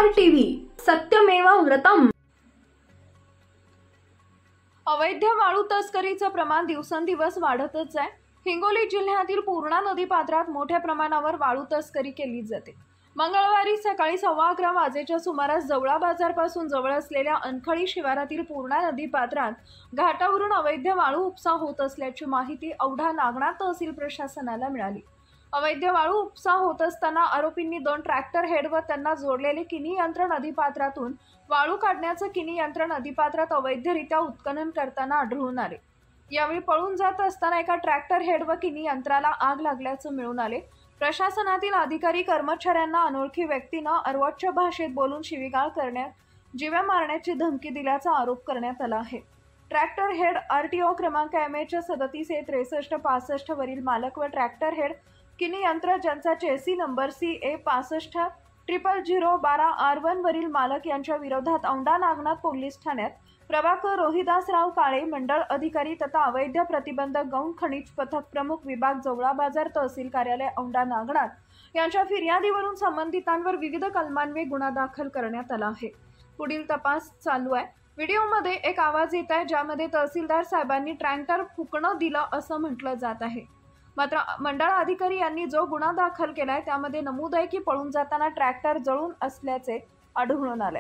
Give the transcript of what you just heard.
SR TV सत्यमेव व्रतम। अवैध वाळू तस्करीचं प्रमाण दिवसेंदिवस वाढतच आहे। हिंगोली जिल्ह्यातील पूर्णा नदीपात्रात मोठ्या प्रमाणावर वाळू तस्करी केली जाते। मंगळवारी सकाळी 11:15 वाजेच्या सुमारास जवळा बाजारपासून जवळ असलेल्या अनखळी शिवारातील पूर्णा नदीपात्रात घाटावरून अवैध वाळू उपसा होत असल्याची माहिती औंढा नागनाथ तहसील प्रशासनाला मिळाली। अवैध वाळू उपसा होत असताना आरोपींनी 2 ट्रॅक्टर हेड व त्यांना जोडलेले किनी यंत्र नदीपात्रातून वाळू काढण्याचं किनी यंत्र नदीपात्रात अवैधरित्या उत्खनन करताना आढळून आले। यावेळी पळून जात असताना एका ट्रॅक्टर हेड व किनी यंत्राला आग लागल्याचं मिळून आले। प्रशासनातील अधिकारी कर्मचाऱ्यांना अनोळखी व्यक्तीनं अर्वाच्य भाषेत बोलून शिवीगाळ करण्यात, जीवे मारण्याची धमकी दिल्याचा आरोप करण्यात आला आहे। ट्रॅक्टर हेड RTO क्रमांक MH 37A6365 वरील मालक व ट्रॅक्टर हेड किनी यंत्र ज्यांचा चेसी नंबर CA 65000012R1 वरील मालक यांच्या विरोधात औंढा नागनाथ पोलीस ठाण्यात प्रभाकर रोहिदासराव काळे मंडळ अधिकारी तथा अवैध प्रतिबंधक गौण खनिज पथक प्रमुख विभाग जवळा बाजार तहसील कार्यालय औंढा नागनाथ यांच्या फिर्यादीवरून संबंधितांवर विविध कलमान्वये गुन्हा दाखल करण्यात आला आहे। पुढील तपास चालू आहे। व्हिडिओमध्ये एक आवाज येत आहे ज्यामध्ये तहसीलदार साहेबांनी ट्रॅक्टर फुकणं दिलं असं म्हटलं जात आहे। मात्र मंडळ अधिकारी यांनी जो गुन्हा दाखल केलाय त्यामध्ये नमूद आहे की पळून जाताना ट्रॅक्टर जळून असल्याचे आढळून आले।